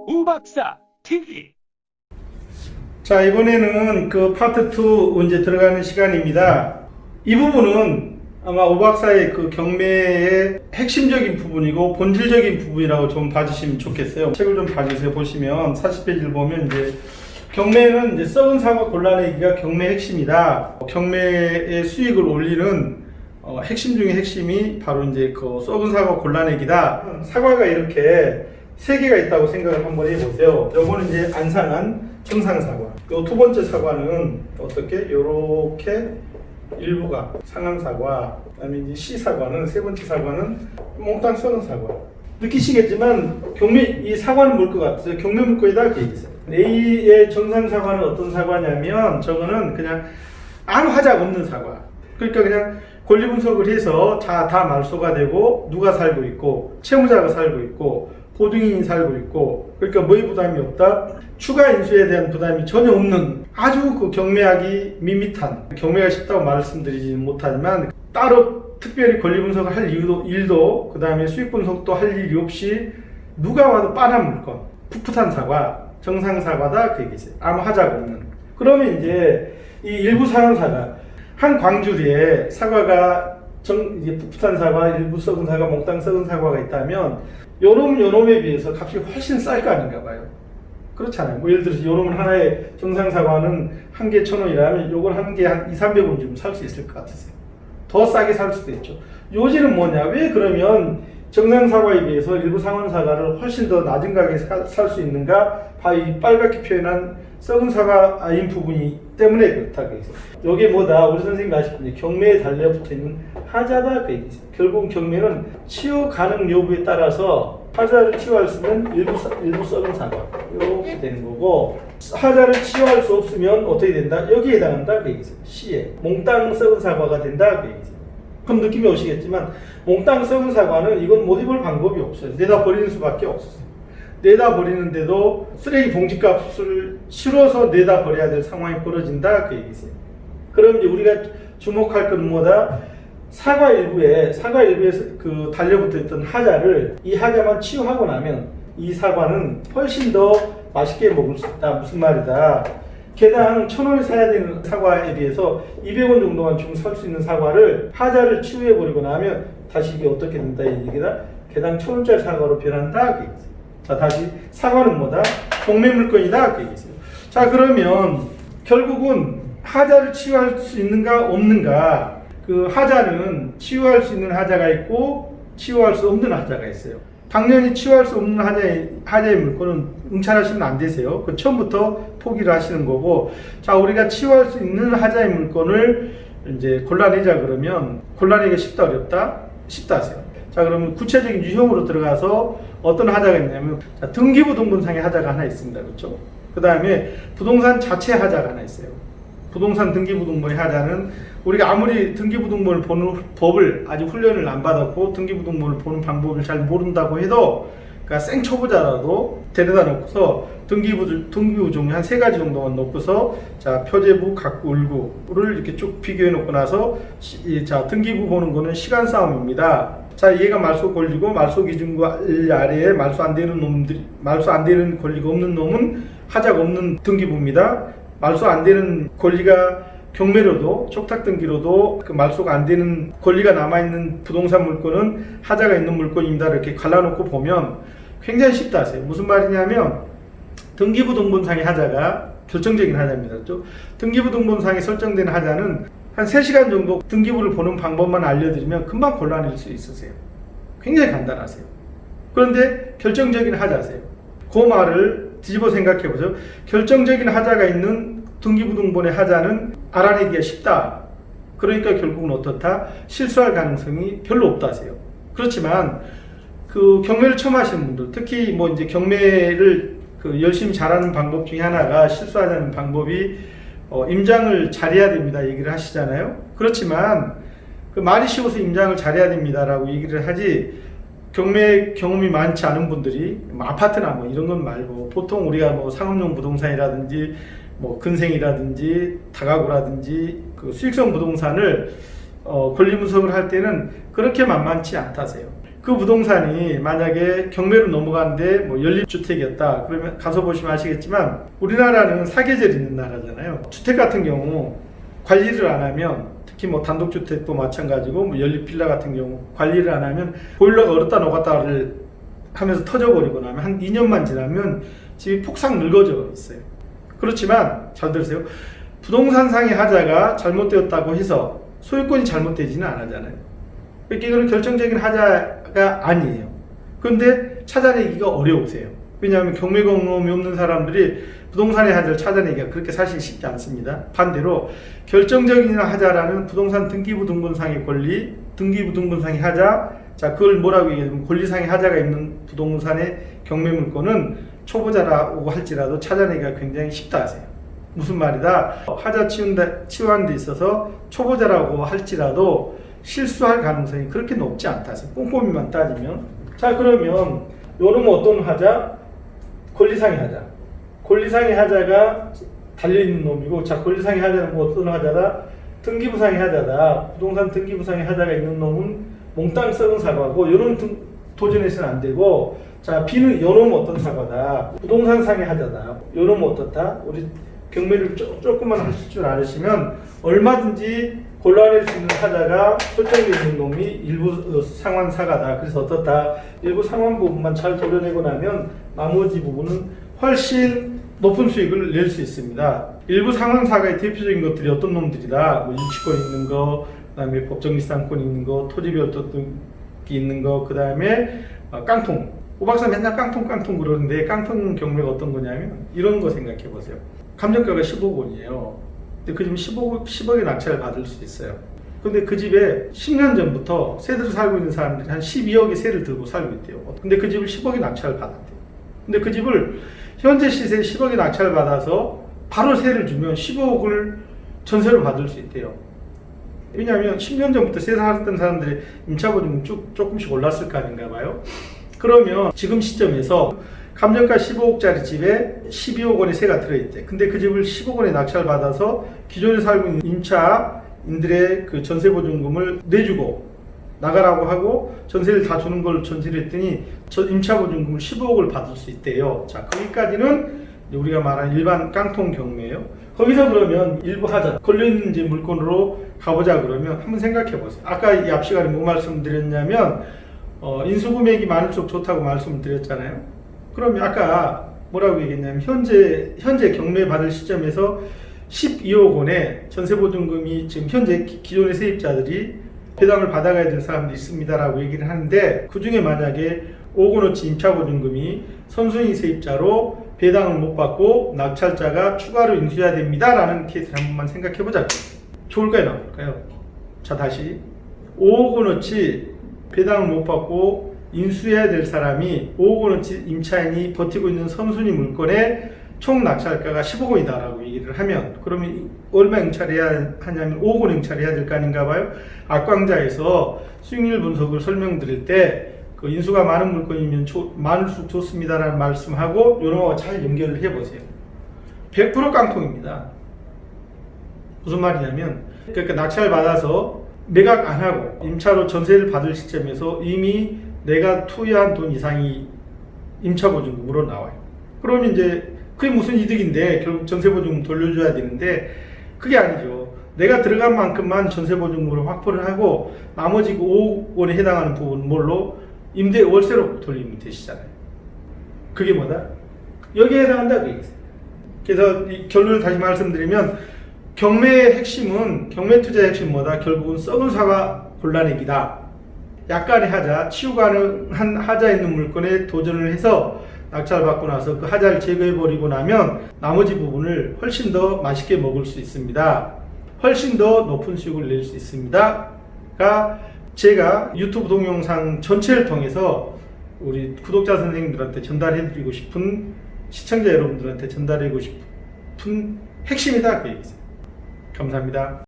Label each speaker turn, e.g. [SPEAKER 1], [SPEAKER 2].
[SPEAKER 1] 우박사 TV.
[SPEAKER 2] 자, 이번에는 그 파트 2 이제 들어가는 시간입니다. 이 부분은 아마 오박사의 그 경매의 핵심적인 부분이고 본질적인 부분이라고 좀 봐주시면 좋겠어요. 책을 좀 봐주세요. 보시면 40페이지를 보면 이제 경매는 이제 썩은 사과 골라내기가 경매 핵심이다. 경매의 수익을 올리는 핵심 중에 핵심이 바로 이제 그 썩은 사과 골라내기다. 사과가 이렇게 세 개가 있다고 생각을 한번 해보세요. 요거는 이제 안상한 정상사과. 요 두 번째 사과는 어떻게? 요렇게 일부가 상황사과. 그다음에 이제 C사과는 세 번째 사과는 몽땅 썩은 사과. 느끼시겠지만 이 사과는 뭘 것 같아요? 경매 물건이다 그 얘기죠. A의 정상사과는 어떤 사과냐면 저거는 그냥 아무 하작 없는 사과. 그러니까 그냥 권리 분석을 해서 다 말소가 되고 누가 살고 있고 채무자가 살고 있고 보증인이 살고 있고, 그러니까 뭐의 부담이 없다? 추가 인수에 대한 부담이 전혀 없는 아주 그 경매하기 밋밋한, 경매가 쉽다고 말씀드리지는 못하지만 따로 특별히 권리 분석을 할 일도 그 다음에 수익 분석도 할 일이 없이 누가 와도 빤한 물건, 풋풋한 사과, 정상 사과다 그 얘기죠. 아무 하작 없는. 그러면 이제 이 일부 상황사가 한 광주리에 사과가 이제 풋풋한 사과, 일부 썩은 사과, 몽땅 썩은 사과가 있다면 요놈에 비해서 값이 훨씬 쌀 거 아닌가 봐요. 그렇잖아요. 뭐 예를 들어서 요놈은 하나의 정상 사과는 한 개 1,000원이라면 요걸 한 개 한 200~300원 주면 살 수 있을 것 같으세요. 더 싸게 살 수도 있죠. 요지는 뭐냐? 왜 그러면 정상 사과에 비해서 일부 상원 사과를 훨씬 더 낮은 가격에 살 수 있는가? 바로 이 빨갛게 표현한 썩은 사과인 부분이 때문에 그렇다 그 얘기죠. 요게 뭐다? 우리 선생님이 아시군요. 경매에 달려붙어 있는 하자다 그 얘기죠. 결국 경매는 치유 가능 여부에 따라서 하자를 치유할 수 있는 일부 썩은 사과 이렇게 되는 거고, 하자를 치유할 수 없으면 어떻게 된다? 여기에 해당한다 그 얘기죠. C에 몽땅 썩은 사과가 된다 그 얘기죠. 그럼 느낌이 오시겠지만 몽땅 썩은 사과는 이건 못 입을 방법이 없어요. 내다 버리는 수밖에 없어요. 내다 버리는데도 쓰레기 봉지값을 실어서 내다 버려야 될 상황이 벌어진다 그 얘기세요. 그럼 이제 우리가 주목할 건 뭐다? 사과 일부에 그 달려붙어 있던 하자를 이 하자만 치유하고 나면 이 사과는 훨씬 더 맛있게 먹을 수 있다. 무슨 말이다? 개당 1,000원에 사야 되는 사과에 비해서 200원 정도만 주면 살 수 있는 사과를 하자를 치유해 버리고 나면 다시 이게 어떻게 된다 이 얘기다. 개당 1,000원짜리 사과로 변한다 그 얘기죠. 자, 다시 사과는 뭐다? 경매 물건이다 그 얘기죠. 자, 그러면 결국은 하자를 치유할 수 있는가 없는가? 그 하자는 치유할 수 있는 하자가 있고 치유할 수 없는 하자가 있어요. 당연히 치유할 수 없는 하자의 물건은 응찰하시면 안 되세요. 그 처음부터 포기를 하시는 거고, 자, 우리가 치유할 수 있는 하자의 물건을 이제 골라내자 그러면 골라내기가 쉽다 어렵다? 쉽다 하세요. 자, 그러면 구체적인 유형으로 들어가서 어떤 하자가 있냐면, 자, 등기부등본상의 하자가 하나 있습니다. 그렇죠? 그 다음에 부동산 자체 하자가 하나 있어요. 부동산 등기부등본의 하자는 우리가 아무리 등기부등본을 보는 법을 아직 훈련을 안 받았고 등기부등본을 보는 방법을 잘 모른다고 해도, 그러니까 생초보자라도 데려다 놓고서 등기부 종류 한 3가지 정도만 놓고서, 자, 표제부, 각구, 을구를 이렇게 쭉 비교해 놓고 나서 자, 등기부 보는 거는 시간 싸움입니다. 자, 얘가 말소 권리고 말소 기준과 아래에 말소 안 되는 권리가 없는 놈은 하자가 없는 등기부입니다. 말소 안 되는 권리가 경매로도 촉탁 등기로도 그 말소가 안 되는 권리가 남아있는 부동산 물건은 하자가 있는 물건입니다. 이렇게 갈라놓고 보면 굉장히 쉽다 하세요. 무슨 말이냐면 등기부등본상의 하자가 결정적인 하자입니다. 그렇죠? 등기부등본상에 설정된 하자는 한 3시간 정도 등기부를 보는 방법만 알려드리면 금방 골라낼 수 있으세요. 굉장히 간단하세요. 그런데 결정적인 하자세요. 그 말을 뒤집어 생각해 보세요. 결정적인 하자가 있는 등기부등본의 하자는 알아내기가 쉽다. 그러니까 결국은 어떻다? 실수할 가능성이 별로 없다 하세요. 그렇지만 그 경매를 처음 하시는 분들, 특히 뭐 이제 경매를 그 열심히 잘하는 방법 중에 하나가 실수하지 않는 방법이 임장을 잘해야 됩니다 얘기를 하시잖아요. 그렇지만 그 말이 쉬워서 임장을 잘해야 됩니다라고 얘기를 하지, 경매 경험이 많지 않은 분들이 뭐 아파트나 뭐 이런 건 말고 보통 우리가 뭐 상업용 부동산이라든지 뭐 근생이라든지 다가구라든지 그 수익성 부동산을 권리 분석을 할 때는 그렇게 만만치 않다세요. 그 부동산이 만약에 경매로 넘어가는데 뭐 연립주택이었다 그러면 가서 보시면 아시겠지만 우리나라는 사계절 있는 나라잖아요. 주택 같은 경우 관리를 안 하면 특히 뭐 단독주택도 마찬가지고 뭐 연립빌라 같은 경우 관리를 안 하면 보일러가 얼었다 녹았다를 하면서 터져버리고 나면 한 2년만 지나면 집이 폭삭 늙어져 있어요. 그렇지만 잘 들으세요. 부동산상의 하자가 잘못되었다고 해서 소유권이 잘못되지는 않았잖아요. 그러니까 이거는 결정적인 하자가 아니에요. 그런데 찾아내기가 어려우세요. 왜냐하면 경매 경험이 없는 사람들이 부동산의 하자를 찾아내기가 그렇게 사실 쉽지 않습니다. 반대로 결정적인 하자라는 부동산 등기부등본상의 권리, 등기부등본상의 하자, 자 그걸 뭐라고 얘기하면 권리상의 하자가 있는 부동산의 경매 물건은 초보자라고 할지라도 찾아내기가 굉장히 쉽다 하세요. 무슨 말이다? 하자 치유하는 데 있어서 초보자라고 할지라도 실수할 가능성이 그렇게 높지 않다 하세요. 꼼꼼히만 따지면. 자 그러면 요놈은 어떤 하자? 권리상의 하자. 권리상의 하자가 달려있는 놈이고, 자 권리상의 하자는 뭐 어떤 하자다? 등기부상의 하자다. 부동산 등기부상의 하자가 있는 놈은 몽땅 썩은 사과고, 요런 도전해서는 안 되고, 자 B는 요놈은 어떤 사과다? 부동산상의 하자다. 요놈은 어떻다? 우리 경매를 조금만 하실 줄 알으시면 얼마든지 골라낼 수 있는 하자가 설정되어 있는 놈이 일부 상환 사과다. 그래서 어떻다? 일부 상환 부분만 잘 도려내고 나면 나머지 부분은 훨씬 높은 수익을 낼 수 있습니다. 일부 상환 사과의 대표적인 것들이 어떤 놈들이다? 뭐 유치권 있는 거, 그다음에 법정지상권 있는 거, 토지별도둑이 있는 거, 그다음에 깡통. 오 박사 맨날 깡통 그러는데 깡통 경매가 어떤 거냐면 이런 거 생각해 보세요. 감정가가 10억 원이에요. 근데 그 집 10억의 낙찰을 받을 수 있어요. 근데 그 집에 10년 전부터 세대로 살고 있는 사람들이 한 12억의 세를 들고 살고 있대요. 근데 그 집을 10억의 낙찰을 받았대요. 근데 그 집을 현재 시세에 10억의 낙찰을 받아서 바로 세를 주면 15억을 전세로 받을 수 있대요. 왜냐하면 10년 전부터 세 살았던 사람들이 임차보증금 조금씩 올랐을 거 아닌가 봐요. 그러면 지금 시점에서 감정가 15억짜리 집에 12억 원의 세가 들어있대. 근데 그 집을 10억 원에 낙찰 받아서 기존에 살고 있는 임차인들의 그 전세보증금을 내주고 나가라고 하고 전세를 다 주는 걸 전제를 했더니 임차보증금을 15억을 받을 수 있대요. 자, 거기까지는 우리가 말한 일반 깡통 경매예요. 거기서 그러면 일부 하자 걸려있는 이제 물건으로 가보자 그러면 한번 생각해 보세요. 아까 이 앞 시간에 뭐 말씀드렸냐면 인수금액이 많을수록 좋다고 말씀을 드렸잖아요. 그러면 아까 뭐라고 얘기했냐면 현재 경매 받을 시점에서 12억 원의 전세보증금이 지금 현재 기존의 세입자들이 배당을 받아가야 될 사람들이 있습니다라고 얘기를 하는데, 그 중에 만약에 5억 원어치 임차보증금이 선순위 세입자로 배당을 못 받고 낙찰자가 추가로 인수해야 됩니다라는 케이스를 한 번만 생각해보자. 좋을까요, 나쁠까요? 자, 다시 5억 원어치 배당을 못 받고 인수해야 될 사람이 5억 원어치 임차인이 버티고 있는 선순위 물건의 총 낙찰가가 10억 원이다라고 얘기를 하면, 그러면 얼마 응찰해야 하냐면 5억 원 응찰해야 될 거 아닌가 봐요. 악광자에서 수익률 분석을 설명드릴 때 그 인수가 많은 물건이면 많을수록 좋습니다라는 말씀하고 요놈하고 잘 연결을 해보세요. 100% 깡통입니다. 무슨 말이냐면, 그러니까 낙찰 받아서 매각 안 하고 임차로 전세를 받을 시점에서 이미 내가 투여한 돈 이상이 임차보증금으로 나와요. 그러면 이제 그게 무슨 이득인데 결국 전세보증금 돌려줘야 되는데, 그게 아니죠. 내가 들어간 만큼만 전세보증금으로 확보를 하고 나머지 5억 원에 해당하는 부분은 뭘로? 임대 월세로 돌리면 되시잖아요. 그게 뭐다? 여기에 해당한다고 얘기했어요. 그래서 이 결론을 다시 말씀드리면, 경매 투자의 핵심은 뭐다? 결국은 썩은 사과 골라내기다. 약간의 하자, 치유 가능한 하자 있는 물건에 도전을 해서 낙찰을 받고 나서 그 하자를 제거해버리고 나면 나머지 부분을 훨씬 더 맛있게 먹을 수 있습니다. 훨씬 더 높은 수익을 낼 수 있습니다.가 제가 유튜브 동영상 전체를 통해서 우리 구독자 선생님들한테 전달해드리고 싶은, 시청자 여러분들한테 전달해드리고 싶은 핵심이다. 그 얘기죠. 감사합니다.